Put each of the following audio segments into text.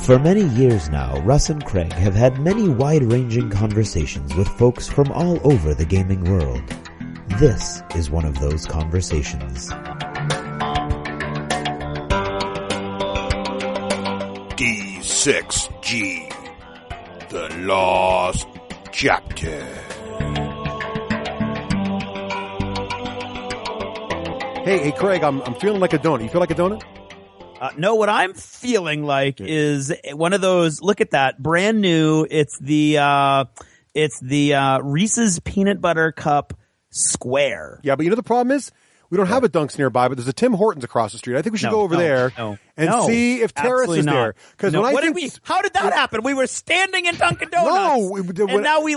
For many years now, Russ and Craig have had many wide-ranging conversations with folks from all over the gaming world. This is one of those conversations. D6G, the Lost Chapter. Hey, Craig, I'm feeling like a donut. You feel like a donut? No, what I'm feeling like is one of those. Look at that, brand new. It's the Reese's Peanut Butter Cup Square. Yeah, but you know the problem is we don't have a Dunks nearby, but there's a Tim Hortons across the street. I think we should go over there and see if Teras is there. Because how did that happen? We were standing in Dunkin' Donuts, and now we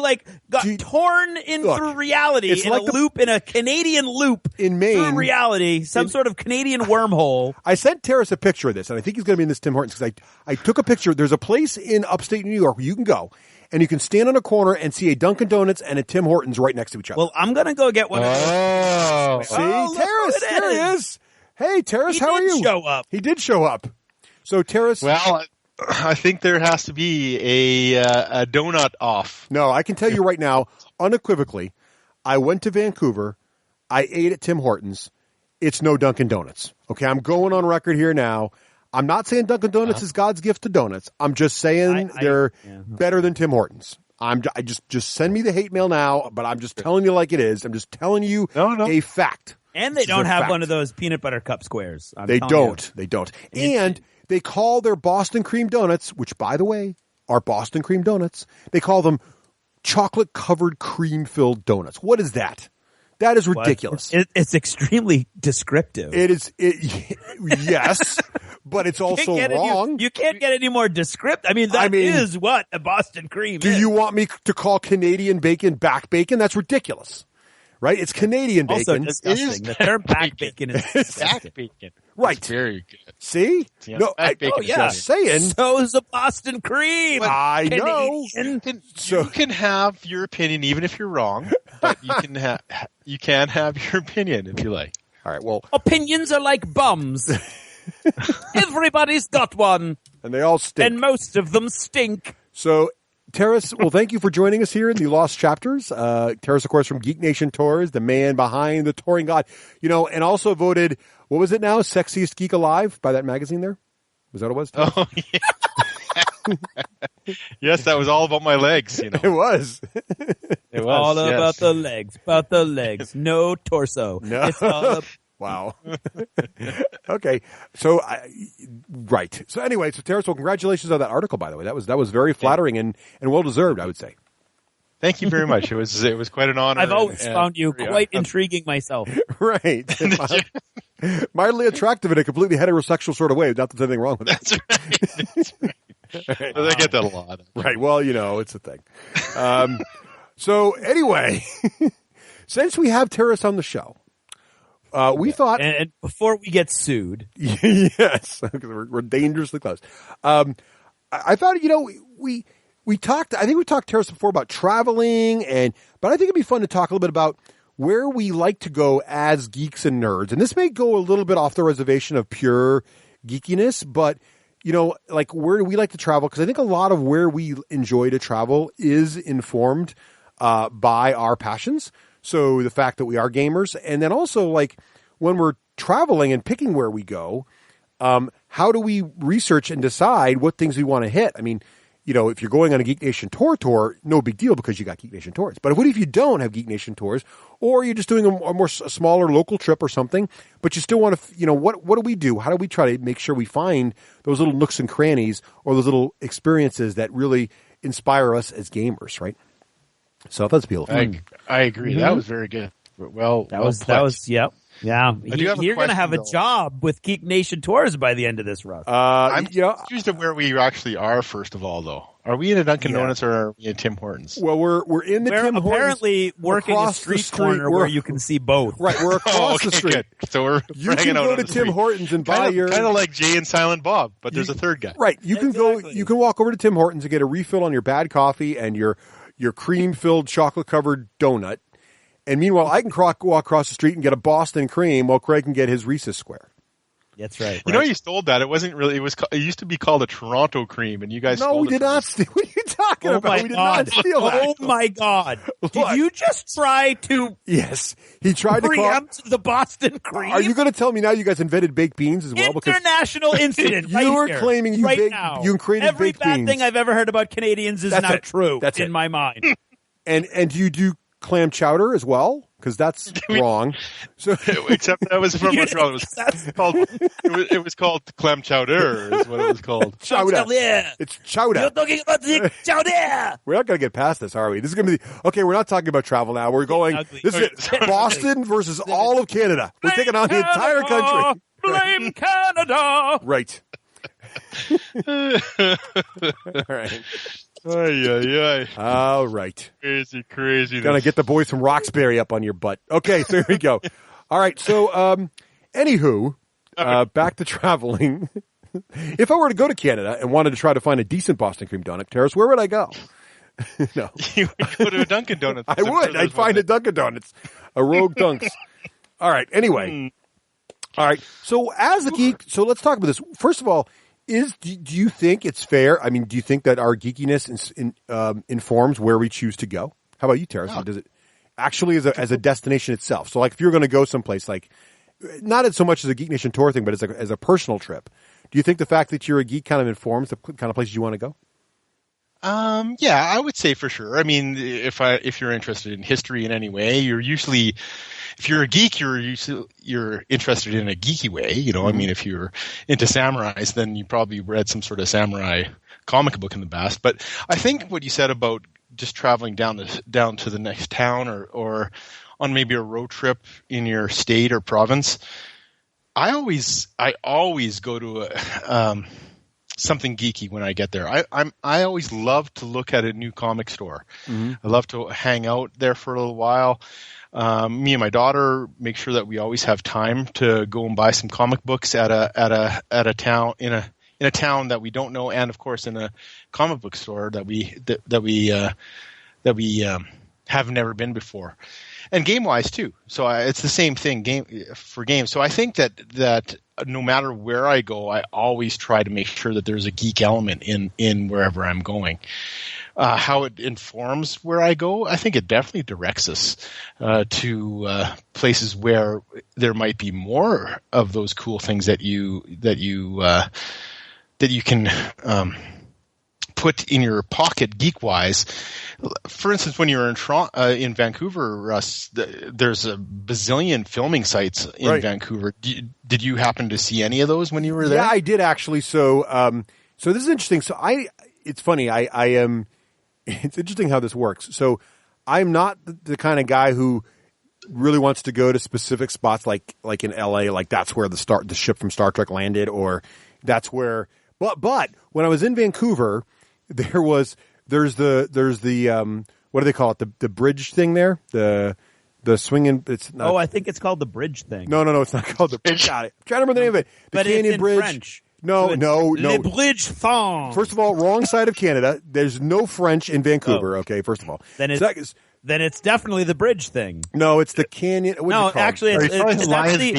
got torn in through reality in a Canadian loop in Maine through reality, sort of Canadian wormhole. I sent Teras a picture of this, and I think he's going to be in this Tim Hortons because I took a picture. There's a place in upstate New York where you can go. And you can stand on a corner and see a Dunkin' Donuts and a Tim Hortons right next to each other. Well, I'm going to go get one of those. See? Teras, there he is. Hey, Teras, how are you? He did show up. He did show up. So, Teras. Well, I think there has to be a donut off. No, I can tell you right now, unequivocally, I went to Vancouver. I ate at Tim Hortons. It's no Dunkin' Donuts. Okay, I'm going on record here now. I'm not saying Dunkin' Donuts is God's gift to donuts. I'm just saying they're better than Tim Hortons. Just send me the hate mail now, but I'm just telling you like it is. I'm just telling you a fact. And they don't have one of those peanut butter cup squares. They don't. And they call their Boston cream donuts, which by the way are Boston cream donuts, they call them chocolate covered cream filled donuts. What is that? That is ridiculous. It's extremely descriptive. It is. Yes, but it's also wrong. You can't get any more descriptive. I mean, that is what a Boston cream is. Do you want me to call Canadian bacon back bacon? That's ridiculous. Right? It's Canadian bacon. Also disgusting. The term back bacon is back bacon. Right. It's very good. See? Yeah, no, just saying. So is a Boston cream. I know. You can have your opinion even if you're wrong, but you can have your opinion if you like. All right, well. Opinions are like bums. Everybody's got one. And they all stink. And most of them stink. So, Teras, well, thank you for joining us here in the Lost Chapters. Teras, of course, from Geek Nation Tours, the man behind the touring god, and also voted, what was it now? Sexiest Geek Alive by that magazine there? Was that what it was? Oh, yeah. Yes, that was all about my legs, It was. It was. All about the legs. No torso. No. It's all Wow. Okay. So, right. So anyway, Teras, well, congratulations on that article, by the way. That was very flattering and well deserved, I would say. Thank you very much. It was quite an honor. I've always found you quite intriguing myself. Right. Mildly attractive in a completely heterosexual sort of way. Not that there's anything wrong with that. That's right. I get that a lot. Right. Well, it's a thing. So anyway, since we have Teras on the show, we thought, and before we get sued, yes, we're dangerously close. I thought, we talked. I think we talked Teras before about traveling, but I think it'd be fun to talk a little bit about where we like to go as geeks and nerds. And this may go a little bit off the reservation of pure geekiness, but like where do we like to travel? Because I think a lot of where we enjoy to travel is informed by our passions. So the fact that we are gamers, and then also like when we're traveling and picking where we go, how do we research and decide what things we want to hit? I mean, if you're going on a Geek Nation tour, no big deal because you got Geek Nation tours. But what if you don't have Geek Nation tours, or you're just doing a smaller local trip or something, but you still want to, what do we do? How do we try to make sure we find those little nooks and crannies or those little experiences that really inspire us as gamers, right? So that's beautiful. I agree. Mm-hmm. That was very good. Well, that was yep. Yeah, you're going to have a job with Geek Nation Tours by the end of this, Russ. I'm confused of where we actually are, first of all, though. Are we in a Dunkin' Donuts or are we in Tim Hortons? Well, we're in the Tim Hortons. Apparently working a street corner where you can see both. Right, we're across the street. Good. So you can go to Tim Hortons and buy your... Kind of like Jay and Silent Bob, but there's a third guy. Right, you can walk over to Tim Hortons and get a refill on your bad coffee and your cream-filled chocolate-covered donut. And meanwhile, I can walk across the street and get a Boston cream while Craig can get his Reese's Square. That's right. You know, you stole that. It wasn't really. It used to be called a Toronto cream, and you guys. No, stole we it did from not me. steal. What are you talking Oh about? my We did God. not steal that. Oh my God. What? Did you just try to Yes, he tried to call. preempt the Boston cream? Are you going to tell me now you guys invented baked beans as well? Because International incident. you right were here, claiming you right baked- now. you created Every baked bad beans. thing I've ever heard about Canadians is That's now it. true That's in it. my mind. and do you do clam chowder as well? Because that's wrong. So Except that was from Montreal. It was called clam chowder. Is what it was called. chowder. Yeah. It's chowder. You're talking about the chowder. We're not going to get past this, are we? This is going to be okay. We're not talking about travel now. We're going. Ugly. This is it. Boston versus all of Canada. We're taking on the entire country. Blame Canada. Right. All right. Ay. All right. Crazy. Gonna get the boys from Roxbury up on your butt. Okay, so here we go. All right. So, anywho, back to traveling. If I were to go to Canada and wanted to try to find a decent Boston cream donut, Teras, where would I go? No, You would go to a Dunkin' Donuts. I would. I'd find a Dunkin' Donuts, a Rogue Dunks. All right. Anyway. All right. So as a geek, so let's talk about this. First of all, do you think it's fair? I mean, do you think that our geekiness informs where we choose to go? How about you, Teras? No. Does it actually as a destination itself? So, like, if you're going to go someplace, like, not so much as a Geek Nation tour thing, but as a personal trip, do you think the fact that you're a geek kind of informs the kind of places you want to go? Yeah, I would say for sure. I mean, if you're interested in history in any way, if you're a geek, you're interested in a geeky way. You know, I mean, if you're into samurais, then you probably read some sort of samurai comic book in the past. But I think what you said about just traveling down to the next town or on maybe a road trip in your state or province, I always go to something geeky when I get there. I always love to look at a new comic store. Mm-hmm. I love to hang out there for a little while. Me and my daughter make sure that we always have time to go and buy some comic books at a town in a town that we don't know, and of course in a comic book store that we have never been before. And game-wise too. So it's the same thing for games. So I think that no matter where I go, I always try to make sure that there's a geek element in wherever I'm going. How it informs where I go, I think it definitely directs us to places where there might be more of those cool things that you can put in your pocket geek-wise. For instance, when you were in Vancouver, Russ, there's a bazillion filming sites in Vancouver. Did you happen to see any of those when you were there? Yeah, I did actually. So this is interesting. So it's funny. I am. It's interesting how this works. So I'm not the kind of guy who really wants to go to specific spots like in LA, like that's where the ship from Star Trek landed, or that's where. But when I was in Vancouver, there's the what do they call it? The bridge thing there, the swinging. It's not, I think it's called the bridge thing. No, it's not called the bridge. Got it. I'm trying to remember the name of it. The but Canyon it's in Bridge. French. No. Le bridge thong. First of all, wrong side of Canada. There's no French in Vancouver. Okay, first of all. Then it's definitely the bridge thing. No, it's the canyon. No, actually, it's actually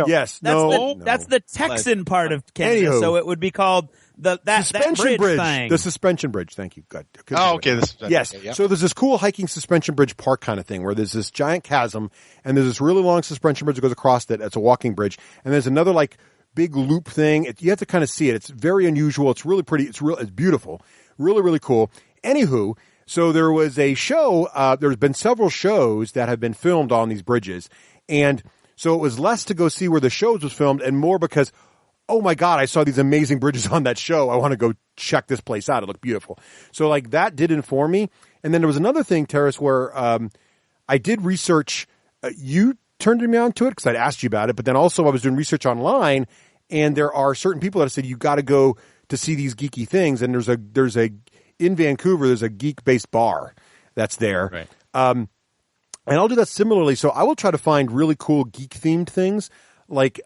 Yes, that's the Texan part of Canada. Anywho. So it would be called that suspension bridge thing. The suspension bridge. Thank you. Good. Oh, okay. Yes. Okay, yeah. So there's this cool hiking suspension bridge park kind of thing where there's this giant chasm and there's this really long suspension bridge that goes across it. It's a walking bridge, and there's another like big loop thing. You have to kind of see it. It's very unusual. It's really pretty. It's beautiful. Really, really cool. Anywho, so there was a show. There's been several shows that have been filmed on these bridges, and so it was less to go see where the shows was filmed and more because, oh my God, I saw these amazing bridges on that show. I want to go check this place out. It looked beautiful. So like that did inform me. And then there was another thing, Teras, where I did research. You turned me on to it because I'd asked you about it, but then also I was doing research online, and there are certain people that have said you got to go to see these geeky things. And there's a in Vancouver, there's a geek-based bar that's there. Right. And I'll do that similarly. So I will try to find really cool geek-themed things. Like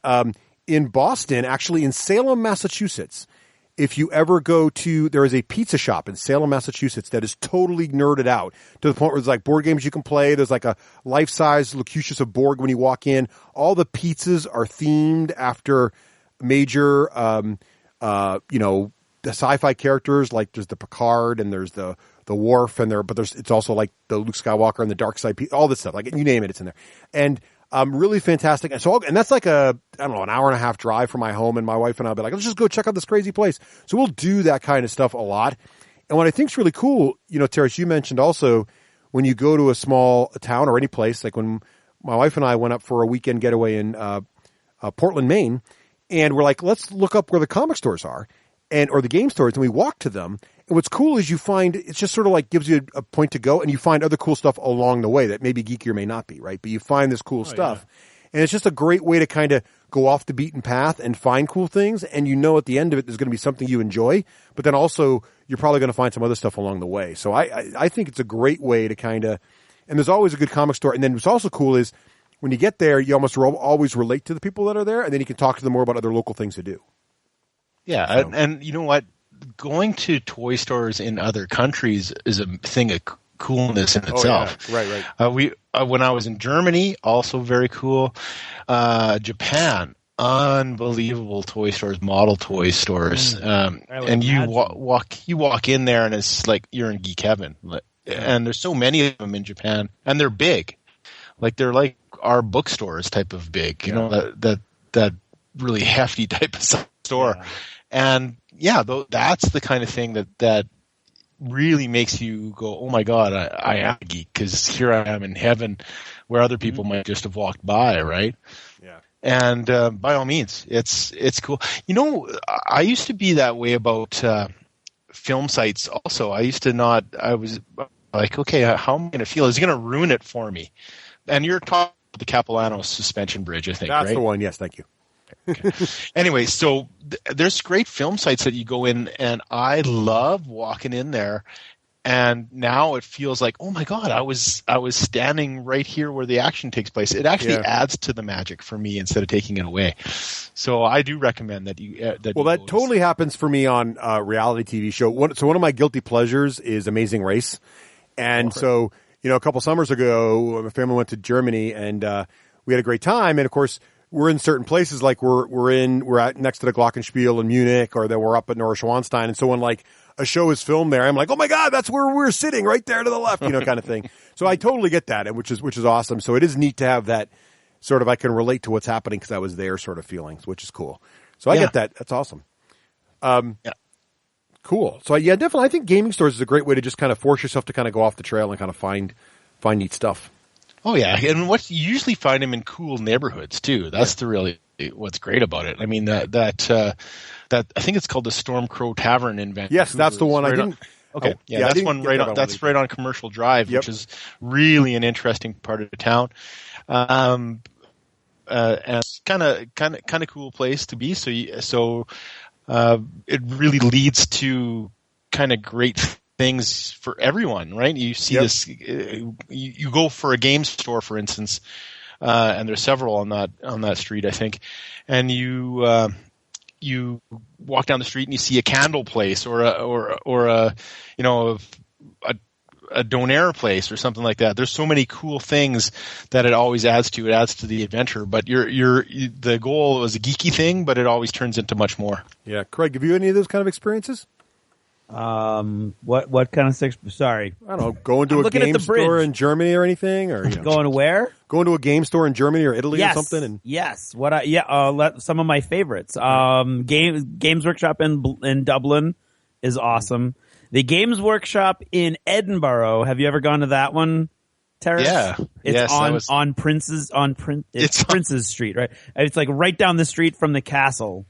in Boston, actually in Salem, Massachusetts, if you ever go to, there is a pizza shop in Salem, Massachusetts that is totally nerded out to the point where there's like board games you can play. There's like a life-size Locutus of Borg when you walk in. All the pizzas are themed after major, the sci-fi characters, like there's the Picard and there's the Worf and it's also like the Luke Skywalker and the Dark Side, all this stuff, like you name it, it's in there. And really fantastic. And that's like an hour and a half drive from my home, and my wife and I'll be like, let's just go check out this crazy place. So we'll do that kind of stuff a lot. And what I think is really cool, Teras, you mentioned also when you go to a small town or any place, like when my wife and I went up for a weekend getaway in Portland, Maine, and we're like, let's look up where the comic stores are or the game stores, and we walk to them. And what's cool is you find it's just sort of like gives you a point to go, and you find other cool stuff along the way that maybe geeky or may not be, right? But you find this cool stuff. Yeah. And it's just a great way to kind of go off the beaten path and find cool things. And at the end of it, there's going to be something you enjoy, but then also you're probably going to find some other stuff along the way. So I think it's a great way to kind of, and there's always a good comic store. And then what's also cool is when you get there, you almost always relate to the people that are there, and then you can talk to them more about other local things to do. Yeah. So. And you know what? Going to toy stores in other countries is a thing of coolness in itself. Oh, yeah. Right. When I was in Germany, also very cool. Japan, unbelievable toy stores, model toy stores. And you walk in there, and it's like you're in geek heaven. And there's so many of them in Japan, and they're big. Like they're like our bookstores type of big. You know, that really hefty type of store. Yeah. And that's the kind of thing that really makes you go, oh my God, I am a geek, because here I am in heaven where other people might just have walked by, right? Yeah. And by all means, it's cool. I used to be that way about film sites also. I was like, okay, how am I going to feel? Is it going to ruin it for me? And you're talking about the Capilano suspension bridge, I think, right? That's the one, yes, thank you. Okay. Anyway, so there's great film sites that you go in, and I love walking in there. And now it feels like, oh my God, I was standing right here where the action takes place. It actually adds to the magic for me instead of taking it away. So I do recommend that you. That totally happens for me on a reality TV show. So one of my guilty pleasures is Amazing Race, and so a couple summers ago, my family went to Germany, and we had a great time. And of course, we're in certain places, like we're at next to the Glockenspiel in Munich, or then we're up at Neuschwanstein. And so when like a show is filmed there, I'm like, oh my God, that's where we're sitting, right there to the left, kind of thing. So I totally get that, and which is awesome. So it is neat to have that sort of, I can relate to what's happening because I was there sort of feelings, which is cool. So I get that. That's awesome. Cool. So definitely, I think gaming stores is a great way to just kind of force yourself to kind of go off the trail and kind of find neat stuff. Oh yeah, and you usually find them in cool neighborhoods too. That's what's great about it. I mean that I think it's called the Storm Crow Tavern in Vancouver. Yes, that's the one I didn't. Okay, that's one right on. That's right on Commercial Drive, which is really an interesting part of the town, and kind of cool place to be. So it really leads to kind of great things for everyone, right? You see this. You go for a game store, for instance, and there's several on that street, I think, and you walk down the street and you see a candle place or a donaire place or something like that. There's so many cool things that it always adds to. It adds to the adventure, but the goal was a geeky thing, but it always turns into much more. Yeah, Craig, have you any of those kind of experiences? What kind of sorry? I don't know. Going to a game store in Germany or anything, or going to where? Going to a game store in Germany or Italy or something. And yes, some of my favorites. Games Workshop in Dublin is awesome. The Games Workshop in Edinburgh. Have you ever gone to that one, Teras? Yeah, it's on Prince's Prince's Street, right? It's like right down the street from the castle.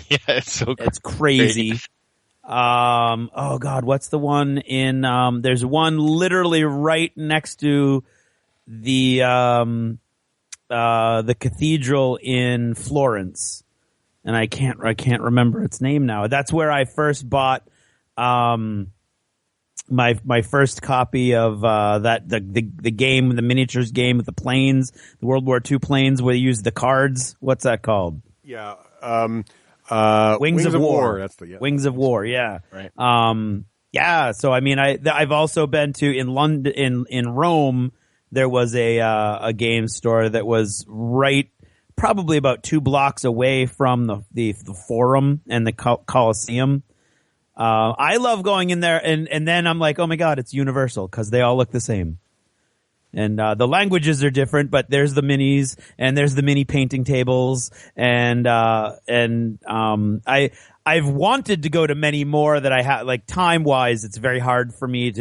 Yeah, it's crazy. Oh God, what's the one in, there's one literally right next to the cathedral in Florence. And I can't remember its name now. That's where I first bought, my first copy of, the game, the miniatures game with the planes, the World War II planes where you use the cards. What's that called? Yeah. Wings of War. That's Wings of War. Yeah. Right. Yeah. So I mean, I've also been to in London, in Rome. There was a game store that was right probably about 2 blocks away from the Forum and the Coliseum. I love going in there, and then I'm like, oh my God, it's Universal, because they all look the same. And the languages are different, but there's the minis, and there's the mini painting tables, and I've wanted to go to many more that I have, like, time-wise, it's very hard for me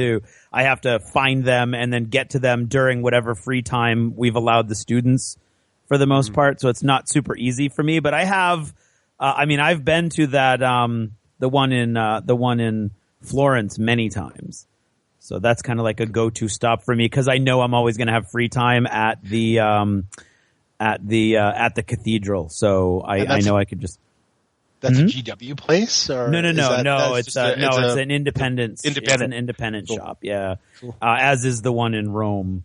I have to find them and then get to them during whatever free time we've allowed the students for the most part, so it's not super easy for me, but I have, I've been to that, the one in Florence many times. So that's kind of like a go-to stop for me, because I know I'm always going to have free time at the cathedral. So I know I could just. That's a GW place, or no. It's an independent. It's an independent shop. Yeah, cool. As is the one in Rome.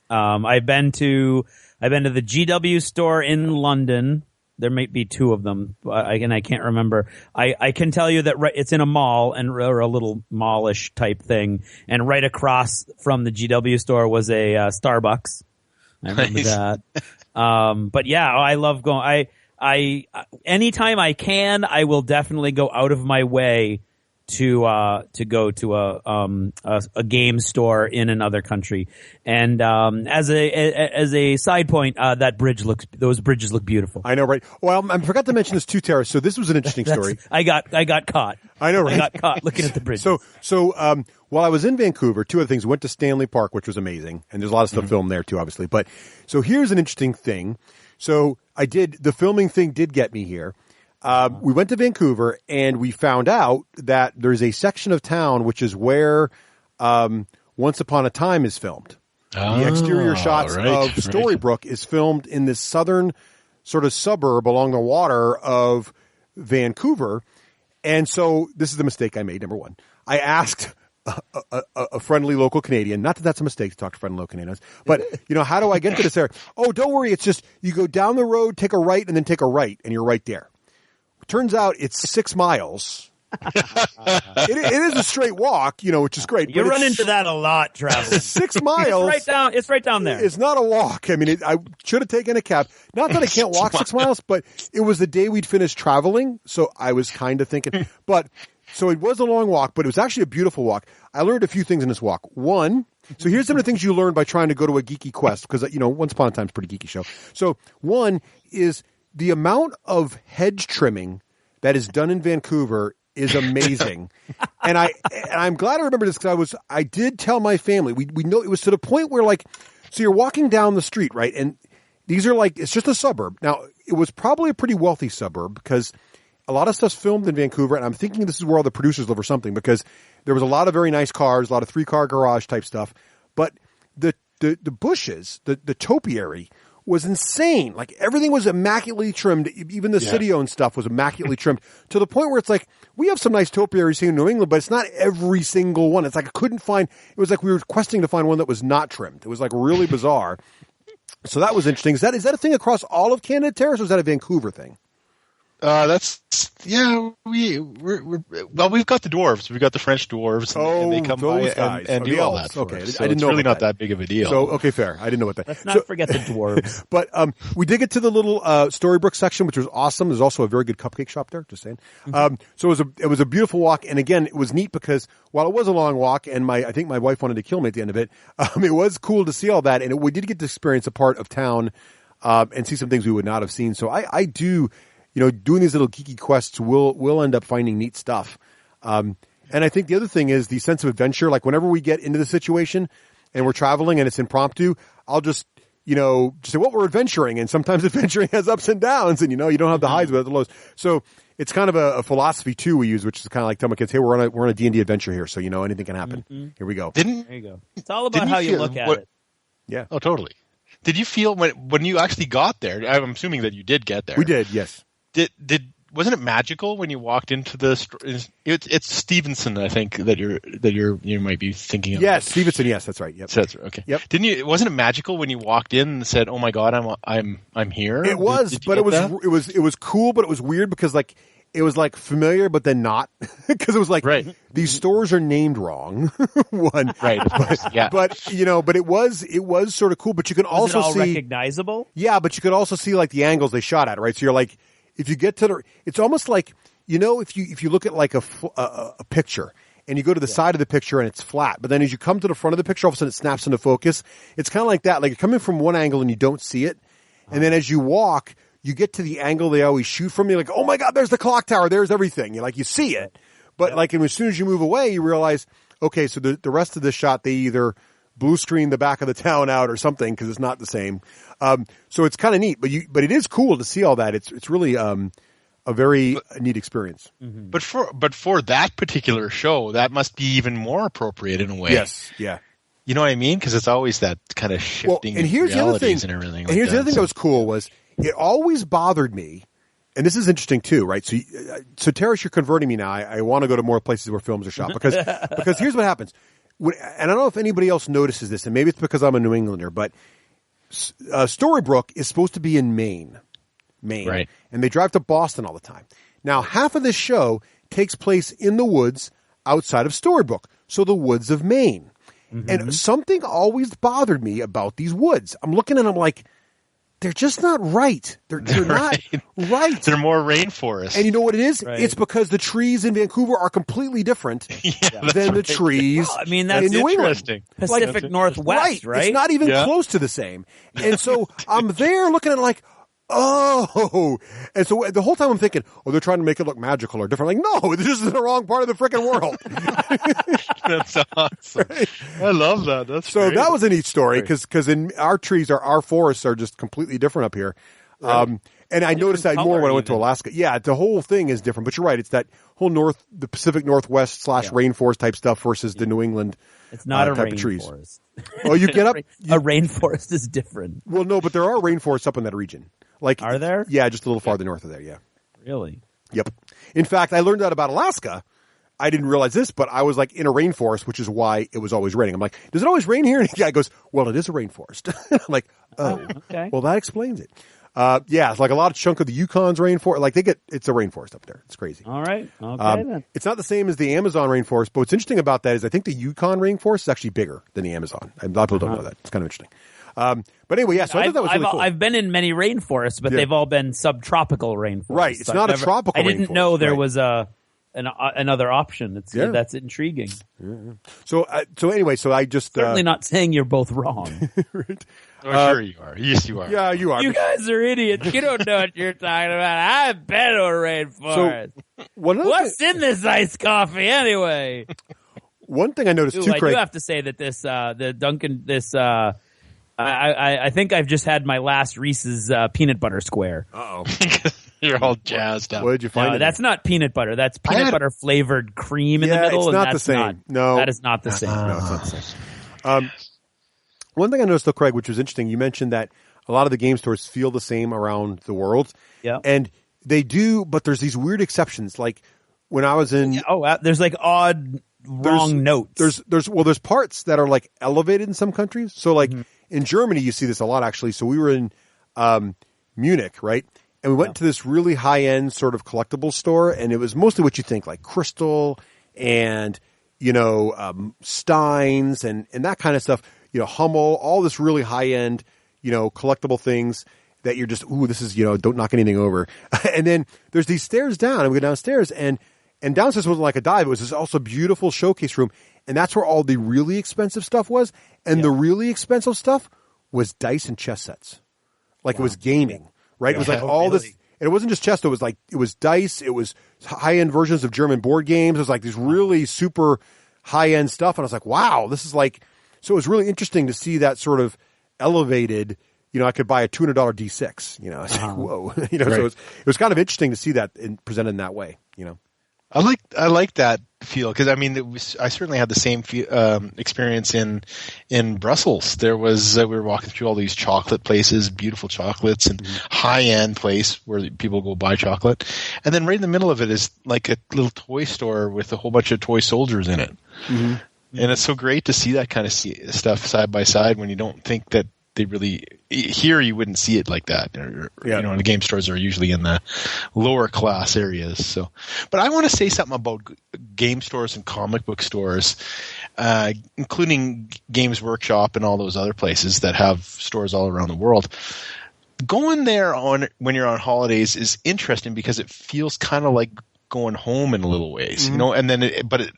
I've been to the GW store in London. There might be 2 of them, and I can't remember. I can tell you that it's in a mall, or a little mallish type thing, and right across from the GW store was a Starbucks. I remember that. But yeah, I love going. I anytime I can, I will definitely go out of my way to go to a game store in another country. And as a side point, those bridges look beautiful. I know, right? Well, I forgot to mention this too, Teras. So this was an interesting story. I got caught. I know, right? I got caught looking at the bridges. So while I was in Vancouver, 2 other things. We went to Stanley Park, which was amazing, and there's a lot of stuff filmed there too, obviously. But so here's an interesting thing. So the filming thing did get me here. We went to Vancouver, and we found out that there's a section of town which is where Once Upon a Time is filmed. The exterior shots of Storybrooke is filmed in this southern sort of suburb along the water of Vancouver. And so this is the mistake I made, number one. I asked a friendly local Canadian, not that that's a mistake to talk to friendly local Canadians, but, how do I get to this area? Oh, don't worry. It's just you go down the road, take a right, and then take a right, and you're right there. Turns out it's 6 miles. It is a straight walk, which is great. You run into that a lot traveling. 6 miles. It's right down there. It's not a walk. I mean, I should have taken a cab. Not that I can't walk 6 miles, but it was the day we'd finished traveling, so I was kind of thinking. But so it was a long walk, but it was actually a beautiful walk. I learned a few things in this walk. One, so here's some of the things you learn by trying to go to a geeky quest, because Once Upon a Time is a pretty geeky show. So one is the amount of hedge trimming that is done in Vancouver is amazing. and I'm glad I remember this, because I did tell my family. We know it was to the point where, like, so you're walking down the street, right? And these are it's just a suburb. Now, it was probably a pretty wealthy suburb, because a lot of stuff's filmed in Vancouver, and I'm thinking this is where all the producers live or something, because there was a lot of very nice cars, a lot of 3-car garage type stuff. But the bushes, the topiary was insane. Like, everything was immaculately trimmed. Even the city-owned stuff was immaculately trimmed, to the point where it's like, we have some nice topiaries here in New England, but it's not every single one. It's like it was like we were questing to find one that was not trimmed. It was like really bizarre. So that was interesting. Is that a thing across all of Canada, Teras, or is that a Vancouver thing? We've got the dwarves. We've got the French dwarves, and they come by and do all that for us. So I didn't know really not that big of a deal. So, okay, fair. I didn't know what that. Let's not forget the dwarves. But we did get to the little Storybrooke section, which was awesome. There's also a very good cupcake shop there, just saying. So it was a beautiful walk, and again, it was neat because while it was a long walk, and I think my wife wanted to kill me at the end of it, it was cool to see all that, and we did get to experience a part of town and see some things we would not have seen. So I do. Doing these little geeky quests, we'll end up finding neat stuff. And I think the other thing is the sense of adventure. Like, whenever we get into the situation and we're traveling and it's impromptu, I'll just say, well, we're adventuring. And sometimes adventuring has ups and downs, and, you don't have the highs without the lows. So it's kind of a philosophy too we use, which is kind of like telling my kids, hey, we're on a D&D adventure here. So, anything can happen. Mm-hmm. Here we go. There you go. It's all about how you look at it. Yeah. Oh, totally. Did you feel when you actually got there? I'm assuming that you did get there. We did, yes. Wasn't it magical when you walked into the? It's Stevenson, I think that you might be thinking of. Yes, Stevenson. Yes, that's right. Yep. So that's okay. Yep. Wasn't it magical when you walked in and said, "Oh my God, I'm here"? It was, but it was cool, but it was weird because, like, it was like familiar, but then not, because it was like these stores are named wrong. One, right? But it was sort of cool. But you can also all see recognizable. Yeah, but you could also see like the angles they shot at, right? So you're like, if you get to it's almost like if you look at like a picture and you go to the side of the picture and it's flat, but then as you come to the front of the picture, all of a sudden it snaps into focus. It's kind of like that. Like you're coming from one angle and you don't see it, and then as you walk, you get to the angle they always shoot from. You're like, oh my God, there's the clock tower. There's everything. You're like, you see it. But like, and as soon as you move away, you realize, okay, so the rest of the shot, they either blue screen the back of the town out or something, because it's not the same. So it's kind of neat, but it is cool to see all that. It's really, a very neat experience. Mm-hmm. But for that particular show, that must be even more appropriate in a way. Yes. Yeah. You know what I mean? Because it's always that kind of shifting and here's the other thing, and everything. And here's the other thing that was cool was, it always bothered me, and this is interesting too, right? So Teras, you're converting me now. I want to go to more places where films are shot because here's what happens. And I don't know if anybody else notices this, and maybe it's because I'm a New Englander, but Storybrooke is supposed to be in Maine, right? And they drive to Boston all the time. Now, half of this show takes place in the woods outside of Storybrooke, so the woods of Maine. Mm-hmm. And something always bothered me about these woods. I'm looking at them like, they're just not right. They're not right. They're more rainforest. And you know what it is? Right. It's because the trees in Vancouver are completely different than the trees in New England. Pacific Northwest, right? It's not even close to the same. And so I'm there looking at it like, oh. And so the whole time I'm thinking, they're trying to make it look magical or different. Like, no, this is in the wrong part of the freaking world. That's awesome. Right. I love that. That's so great. That was a neat story because in our trees, our forests are just completely different up here. Right. And I noticed that more when I went to Alaska. Yeah, the whole thing is different. But you're right. It's that whole the Pacific Northwest / rainforest type stuff versus the New England. It's not a type of trees. Rainforest. Oh, you get up. A rainforest is different. Well, no, but there are rainforests up in that region. Like, are there? Yeah, just a little farther north of there. Yeah. Really? Yep. In fact, I learned that about Alaska. I didn't realize this, but I was like in a rainforest, which is why it was always raining. I'm like, does it always rain here? And the guy goes, well, it is a rainforest. I'm like, okay. Well, that explains it. It's like a lot of chunk of the Yukon's rainforest. Like it's a rainforest up there. It's crazy. All right. Okay. Then. It's not the same as the Amazon rainforest, but what's interesting about that is I think the Yukon rainforest is actually bigger than the Amazon. A lot of people don't know that. It's kind of interesting. But anyway, so I thought that was really cool. I've been in many rainforests, but they've all been subtropical rainforests. Right. It's not a tropical rainforest. I didn't know there was another option. That's intriguing. Yeah. So anyway, I just certainly not saying you're both wrong. Right. Sure you are. Yes, you are. Yeah, you are. You guys are idiots. You don't know what you're talking about. I've been to a rainforest. So, what's in this iced coffee anyway? One thing I noticed too, Craig. I do have to say that I think I've just had my last Reese's peanut butter square. Uh-oh. You're all jazzed up. What did you find? No, that's not peanut butter. That's peanut butter flavored cream in the middle. It's not the same. No. That is not the same. No, it's not the same. One thing I noticed though, Craig, which was interesting, you mentioned that a lot of the game stores feel the same around the world. Yeah. And they do, but there's these weird exceptions. Like when I was in... there's like odd wrong notes. There's parts that are like elevated in some countries. So like in Germany, you see this a lot actually. So we were in Munich, right? And we went to this really high-end sort of collectible store, and it was mostly what you think, like crystal and, steins and that kind of stuff. Hummel, all this really high-end, collectible things that you're just, this is, don't knock anything over. And then there's these stairs down, and we go downstairs, and downstairs wasn't like a dive. It was this also beautiful showcase room, and that's where all the really expensive stuff was. And the really expensive stuff was dice and chess sets. Like it was gaming, right? It was like all this, and it wasn't just chess, it was dice, it was high-end versions of German board games. It was like these really super high-end stuff, and I was like, wow, this is like... So it was really interesting to see that sort of elevated, I could buy a $200 D6, it's like, whoa, right. So it was kind of interesting to see that presented in that way, I like that feel because I certainly had the same experience in Brussels. There was we were walking through all these chocolate places, beautiful chocolates, and high end place where people go buy chocolate, and then right in the middle of it is like a little toy store with a whole bunch of toy soldiers in it. Mm-hmm. And it's so great to see that kind of stuff side by side when you don't think that really here you wouldn't see it like that. The game stores are usually in the lower class areas. So, but I want to say something about game stores and comic book stores, including Games Workshop and all those other places that have stores all around the world. Going there when you're on holidays is interesting because it feels kind of like going home in a little ways, and then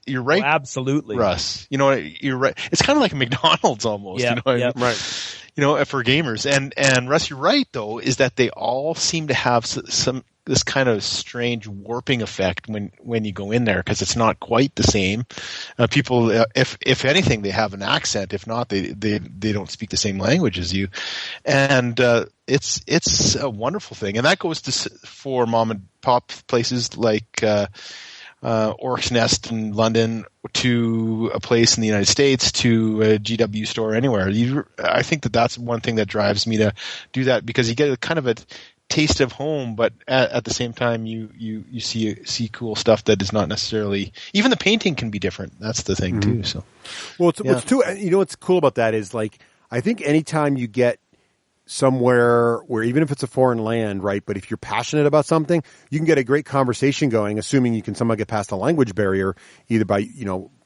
you're right. Oh, absolutely. Russ, you're right. It's kind of like a McDonald's almost, Right. For gamers. And Russ, you're right though, is that they all seem to have this kind of strange warping effect when you go in there, because it's not quite the same. People, if anything, they have an accent. If not, they don't speak the same language as you. And, it's a wonderful thing. And that goes for mom and pop places like, Orc's Nest in London, to a place in the United States, to a GW store anywhere. I think that's one thing that drives me to do that, because you get a kind of a taste of home, but at the same time you see cool stuff that is not necessarily, even the painting can be different. That's the thing too. So, well, what's cool about that is, like, I think anytime you get somewhere where, even if it's a foreign land, right, but if you're passionate about something, you can get a great conversation going, assuming you can somehow get past the language barrier, either by,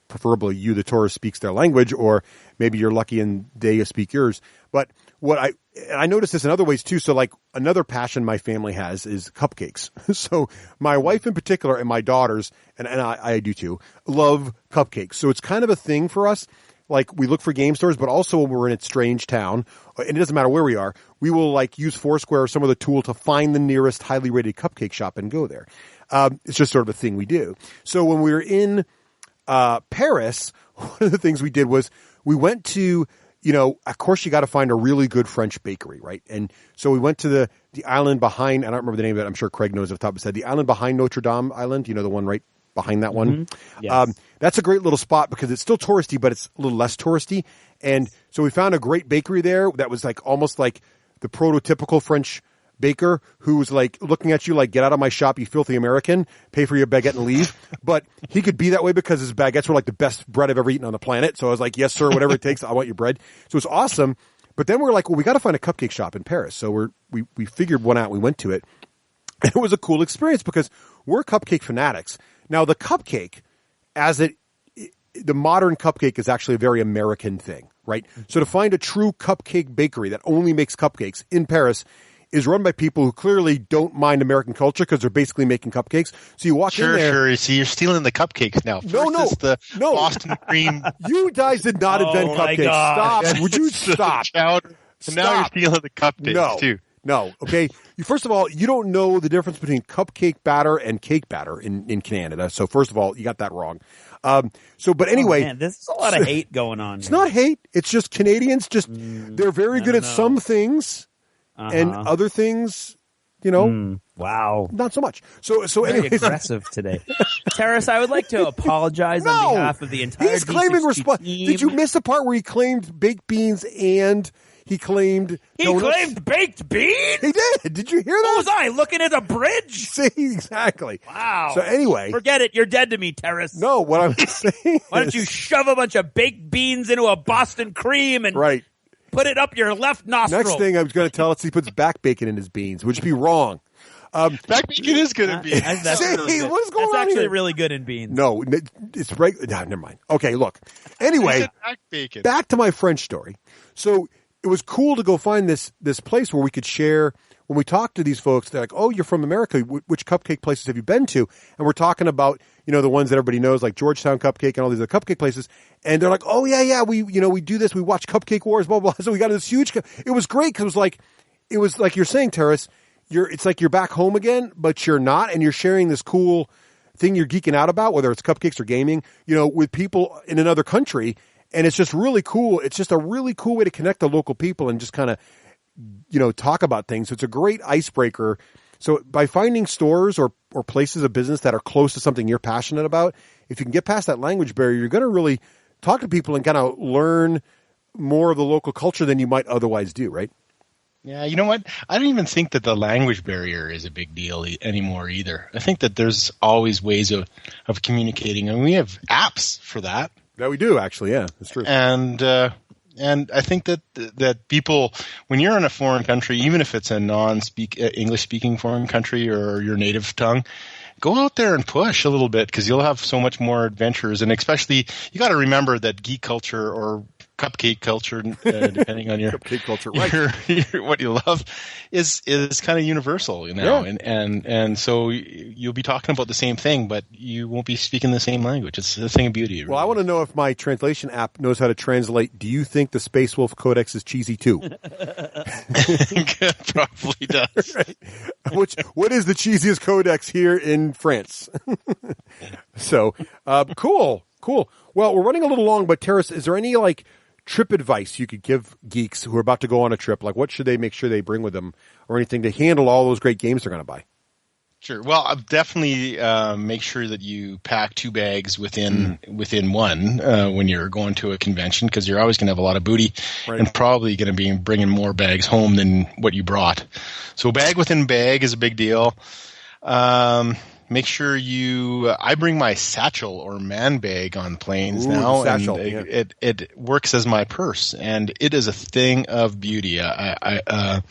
preferably you, the tourist, speaks their language, or maybe you're lucky and they speak yours. But I noticed this in other ways too. So, like, another passion my family has is cupcakes. So my wife in particular, and my daughters, and I do too, love cupcakes. So it's kind of a thing for us. Like, we look for game stores, but also when we're in a strange town, and it doesn't matter where we are, we will, like, use Foursquare or some other tool to find the nearest highly rated cupcake shop and go there. It's just sort of a thing we do. So when we were in Paris, one of the things we did was we went to, of course you got to find a really good French bakery, right? And so we went to the island behind, I don't remember the name of it, I'm sure Craig knows off the top of his head, the island behind Notre Dame Island, the one right behind that one. Mm-hmm. Yes. That's a great little spot because it's still touristy, but it's a little less touristy. And so we found a great bakery there that was like almost like the prototypical French baker who was like looking at you like, get out of my shop, you filthy American, pay for your baguette and leave. But he could be that way because his baguettes were like the best bread I've ever eaten on the planet. So I was like, yes, sir, whatever it takes. I want your bread. So it's awesome. But then we were like, well, we got to find a cupcake shop in Paris. So we figured one out. We went to it. And it was a cool experience because we're cupcake fanatics. Now, the cupcake, the modern cupcake is actually a very American thing, right? So to find a true cupcake bakery that only makes cupcakes in Paris is run by people who clearly don't mind American culture because they're basically making cupcakes. So you walk in there. Sure. See, you're stealing the cupcakes now. First is the Boston cream. You guys did not invent cupcakes. Stop. Would you stop? Chowder. And now you're stealing the cupcakes too. No, okay. First of all, you don't know the difference between cupcake batter and cake batter in Canada. So first of all, you got that wrong. But anyway, man, there's a lot of hate going on. It's not hate. It's just Canadians. They're very good at some things, and other things, wow, not so much. So very anyway, aggressive today. Terrace, I would like to apologize on behalf of the entire. He's claiming response. Did you miss the part where he claimed baked beans and? He claimed baked beans? He did. Did you hear that? What was I, looking at a bridge? See, exactly. Wow. So anyway. Forget it. You're dead to me, Teras. No, what I'm saying Why don't you shove a bunch of baked beans into a Boston cream and put it up your left nostril? Next thing I was going to tell us, he puts back bacon in his beans, which would be wrong. Back bacon is good in beans. That's really good. What is going on That's actually here? really good in beans. No, it's never mind. Okay, look. Anyway, back to my French story. So it was cool to go find this place where we could share. When we talk to these folks, they're like, "Oh, you're from America. Which cupcake places have you been to?" And we're talking about the ones that everybody knows, like Georgetown Cupcake and all these other cupcake places. And they're like, "Oh yeah, we do this. We watch Cupcake Wars, blah blah." So we got this huge. It was great because it was like you're saying, Teras. It's like you're back home again, but you're not, and you're sharing this cool thing you're geeking out about, whether it's cupcakes or gaming, with people in another country. And it's just really cool. It's just a really cool way to connect to local people and just kind of, talk about things. So it's a great icebreaker. So by finding stores or places of business that are close to something you're passionate about, if you can get past that language barrier, you're going to really talk to people and kind of learn more of the local culture than you might otherwise do, right? Yeah, you know what? I don't even think that the language barrier is a big deal anymore either. I think that there's always ways of communicating, and we have apps for that. Yeah, we do, actually. Yeah, that's true. And And I think that people, when you're in a foreign country, even if it's a English speaking foreign country or your native tongue, go out there and push a little bit, because you'll have so much more adventures. And especially, you got to remember that geek culture, or cupcake culture, depending on your cupcake culture, right? What you love, is kind of universal, Yeah. And so you'll be talking about the same thing, but you won't be speaking the same language. It's a thing of beauty. Well, I want to know if my translation app knows how to translate. Do you think the Space Wolf Codex is cheesy too? Probably does. Right. What is the cheesiest codex here in France? So, cool. Well, we're running a little long, but Teras, is there any trip advice you could give geeks who are about to go on a trip? Like, what should they make sure they bring with them, or anything to handle all those great games they're going to buy? Sure. Well, I'll definitely make sure that you pack 2 bags within one when you're going to a convention, because you're always going to have a lot of booty, right, and probably going to be bringing more bags home than what you brought. So bag within bag is a big deal. Make sure I bring my satchel or man bag on planes now, satchel, and it works as my purse, and it is a thing of beauty. I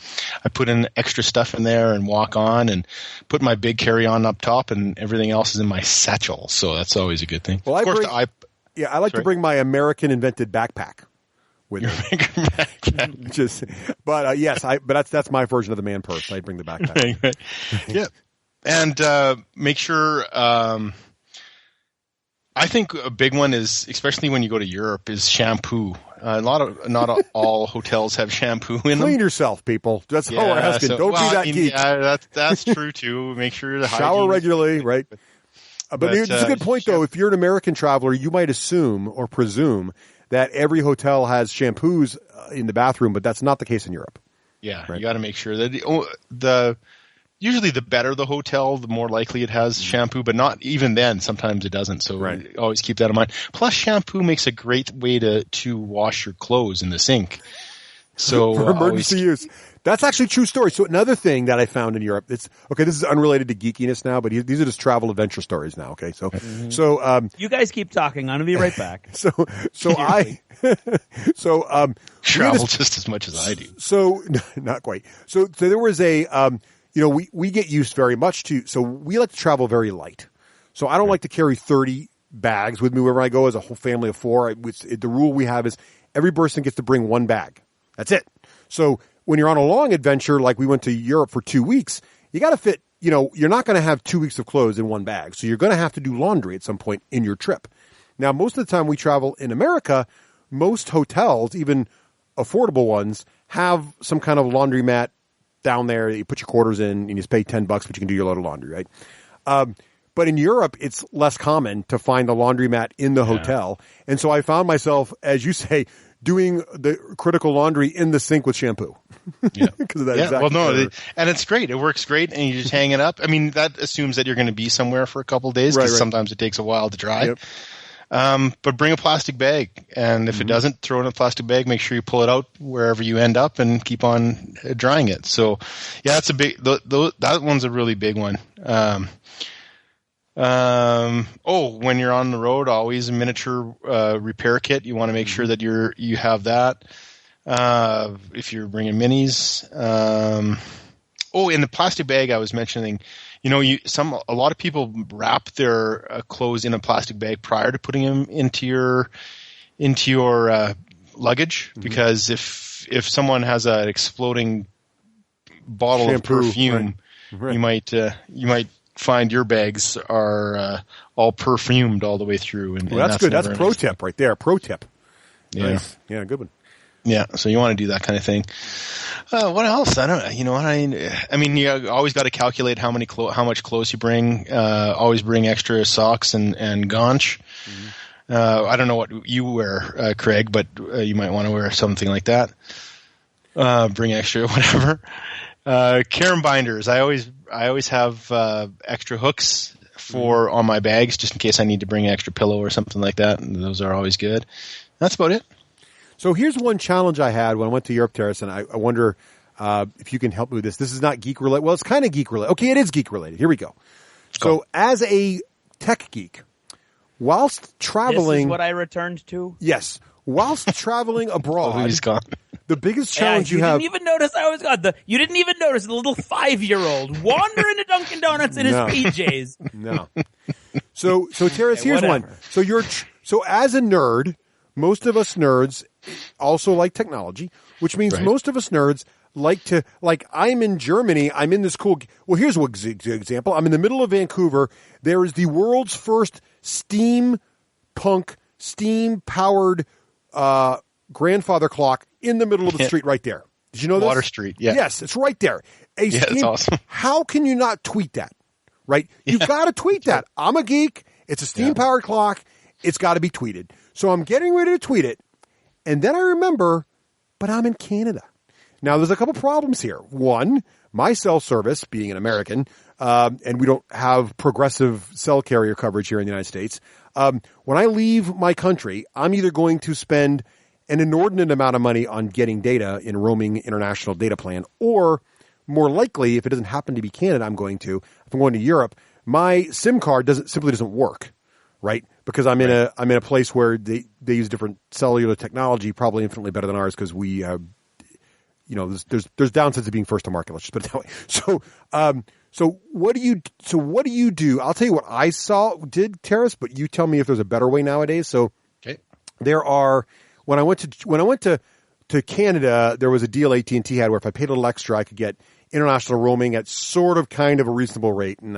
put in extra stuff in there and walk on, and put my big carry-on up top, and everything else is in my satchel. So that's always a good thing. Well, of course, I like to bring my American-invented backpack with me. Yes, but that's my version of the man purse. I bring the backpack. Right. Yeah. And make sure, I think a big one is, especially when you go to Europe, is shampoo. Not all hotels have shampoo in them. Clean yourself, people. That's all we're asking. Don't be that geek. Yeah, that's true too. Make sure the shower regularly, right? But it's a good point, though. If you're an American traveler, you might assume or presume that every hotel has shampoos in the bathroom, but that's not the case in Europe. Yeah, right? You got to make sure that usually the better the hotel, the more likely it has shampoo, but not even then. Sometimes it doesn't. So always keep that in mind. Plus, shampoo makes a great way to wash your clothes in the sink. So for emergency use. That's actually a true story. So another thing that I found in Europe, this is unrelated to geekiness now, but these are just travel adventure stories now. Okay. So, you guys keep talking. I'm going to be right back. travel just as much as I do. So not quite. So there was we get used very much to, so we like to travel very light. So I don't like to carry 30 bags with me wherever I go as a whole family of 4. The rule we have is every person gets to bring 1 bag. That's it. So when you're on a long adventure, like we went to Europe for 2 weeks, you got to fit, you're not going to have 2 weeks of clothes in 1 bag. So you're going to have to do laundry at some point in your trip. Now, most of the time we travel in America, most hotels, even affordable ones, have some kind of laundromat down there. You put your quarters in and you just pay $10, but you can do your load of laundry, right? But in Europe, it's less common to find the laundromat in the hotel. And so I found myself, as you say, doing the critical laundry in the sink with shampoo. Yeah. Because of that and it's great. It works great, and you just hang it up. I mean, that assumes that you're going to be somewhere for a couple of days, because sometimes it takes a while to dry. Yep. But bring a plastic bag, and if it doesn't, throw it in a plastic bag. Make sure you pull it out wherever you end up, and keep on drying it. So, yeah, that's a big. That one's a really big one. When you're on the road, always a miniature repair kit. You want to make sure that you have that. If you're bringing minis. In the plastic bag, I was mentioning. A lot of people wrap their clothes in a plastic bag prior to putting them into your luggage, because if someone has an exploding bottle of perfume, you might find your bags are all perfumed all the way through. And that's good. That's a pro tip right there. Pro tip. Yeah. Nice. Yeah, good one. Yeah, so you want to do that kind of thing. What else? I don't. I mean, you always got to calculate how much clothes you bring. Always bring extra socks and gaunch. I don't know what you wear, Craig, but you might want to wear something like that. Bring extra whatever. Carom binders. I always have extra hooks on my bags, just in case I need to bring an extra pillow or something like that. And those are always good. That's about it. So here's one challenge I had when I went to Europe, Teras, and I wonder if you can help me with this. This is not geek related. Well, it's kind of geek related. Okay, it is geek related. Here we go. So as a tech geek, whilst traveling, This is what I returned to. yes, whilst traveling abroad, He's gone. the biggest challenge you have. Didn't even notice I was got the. You didn't even notice the little 5-year-old wander into Dunkin' Donuts in his PJs. No. So Teras, here's whatever. one. So as a nerd, most of us nerds also like technology, which means Right. most of us nerds like I'm in Germany. I'm in this cool. Well, here's one example. I'm in the middle of Vancouver. There is the world's first steam powered grandfather clock in the middle of the street right there. Did you know this? Water Street, yeah. Yes, it's right there. It's awesome. How can you not tweet that? Right? You've got to tweet that. I'm a geek. It's a steam-powered clock. It's got to be tweeted. So I'm getting ready to tweet it, and then I remember, but I'm in Canada. Now, there's a couple problems here. One, my cell service, being an American, and we don't have progressive cell carrier coverage here in the United States, when I leave my country, I'm either going to spend an inordinate amount of money on getting data in roaming international data plan, or more likely, if it doesn't happen to be Canada, if I'm going to Europe, my SIM card simply doesn't work, right? Because I'm in a place where they use different cellular technology, probably infinitely better than ours, because we, there's downsides to being first to market. Let's just put it that way. So what do you do? I'll tell you what I did, Teras, but you tell me if there's a better way nowadays. So Okay. there are. When I went to Canada, there was a deal AT&T had where if I paid a little extra, I could get international roaming at sort of kind of a reasonable rate. And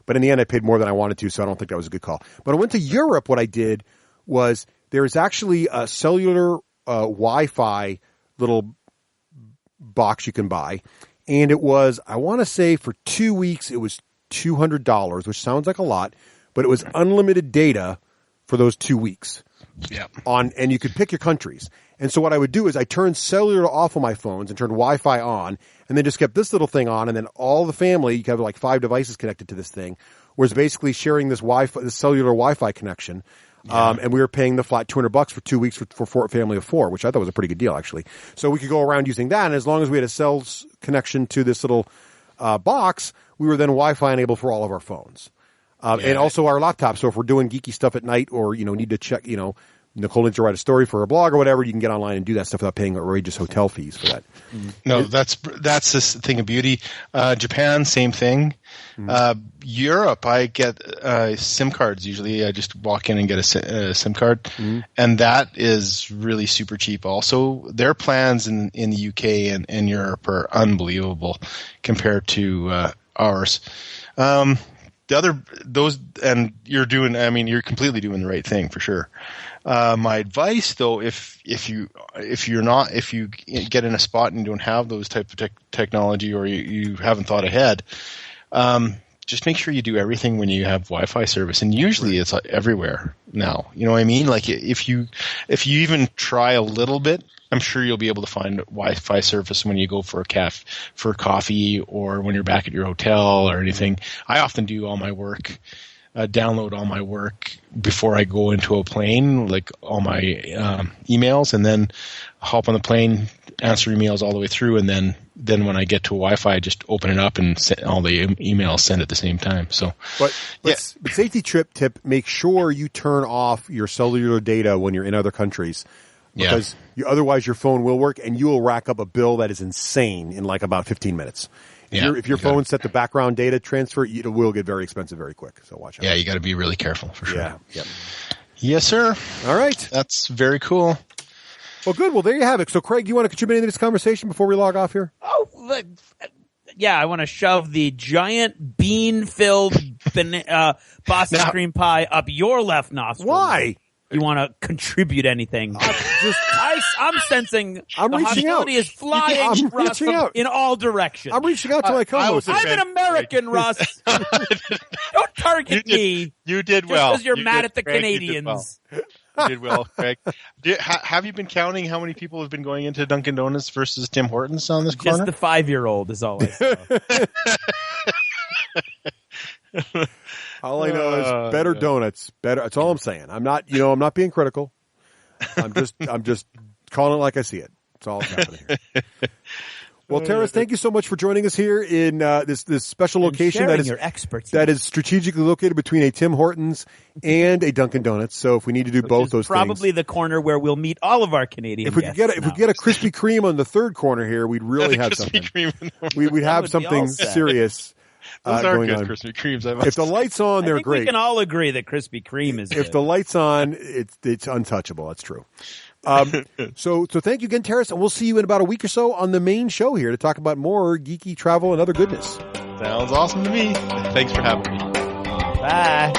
but in the end, I paid more than I wanted to, so I don't think that was a good call. But I went to Europe. What I did was there is actually a cellular Wi-Fi little box you can buy. And it was, I want to say for 2 weeks, it was $200, which sounds like a lot, but it was unlimited data for those 2 weeks. Yeah. And you could pick your countries. And so what I would do is I turned cellular off on my phones and turned Wi-Fi on, and then just kept this little thing on, and then all the family, you have like 5 devices connected to this thing, was basically sharing this cellular Wi-Fi connection. Yeah. And we were paying the flat $200 for 2 weeks for a family of 4, which I thought was a pretty good deal, actually. So we could go around using that, and as long as we had a cell connection to this little box, we were then Wi-Fi enabled for all of our phones. And also our laptops. So if we're doing geeky stuff at night or, need to check, Nicole needs to write a story for a blog or whatever, you can get online and do that stuff without paying outrageous hotel fees for that. No, that's this thing of beauty. Japan, same thing. Europe, I get SIM cards usually. I just walk in and get a SIM card, and that is really super cheap. Also, their plans in the UK and Europe are unbelievable compared to ours. You're completely doing the right thing for sure. My advice, though, if you get in a spot and you don't have those type of technology, or you haven't thought ahead, just make sure you do everything when you have Wi-Fi service. And usually it's everywhere now. You know what I mean? Like if you even try a little bit, I'm sure you'll be able to find Wi-Fi service when you go for coffee, or when you're back at your hotel or anything. I often do all my work. Download all my work before I go into a plane, like all my emails, and then hop on the plane, answer emails all the way through, and then when I get to Wi-Fi, I just open it up and send all the emails send at the same time. So, but safety tip: make sure you turn off your cellular data when you're in other countries, because otherwise your phone will work and you will rack up a bill that is insane in like about 15 minutes. If your phone's set to background data transfer, it will get very expensive very quick. So watch out. Yeah, you got to be really careful for sure. Yeah. Yep. Yes, sir. All right. That's very cool. Well, good. Well, there you have it. So, Craig, do you want to contribute into this conversation before we log off here? Oh, yeah. I want to shove the giant bean-filled Boston cream pie up your left nostril. Why? You want to contribute anything? I'm sensing the hostility is flying in all directions. I'm reaching out to my co-host. I'm an American, Russ. Don't target me. You did well. Just because you're mad at the Canadians. You did well, Craig. Have you been counting how many people have been going into Dunkin' Donuts versus Tim Hortons on this corner? Just the 5-year-old is all I saw. All I know is better donuts. Better. That's all I'm saying. I'm not being critical. I'm just calling it like I see it. That's all that's happening here. Well, Teras, thank you so much for joining us here in this special location that is your expertise. that is strategically located between a Tim Hortons and a Dunkin' Donuts. So if we need to do both those probably things, the corner where we'll meet all of our Canadian if we guests. could get a Krispy Kreme on the third corner here, we'd really have something. We'd have something serious. Those are going good on. Krispy Kremes. If the lights on, they're great. We can all agree that Krispy Kreme is If good. the lights on, it's untouchable. That's true. So thank you again, Teras, and we'll see you in about a week or so on the main show here to talk about more geeky travel and other goodness. Sounds awesome to me. Thanks for having me. Bye.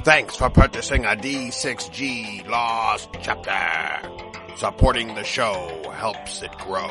Thanks for purchasing a D6G Lost Chapter. Supporting the show helps it grow.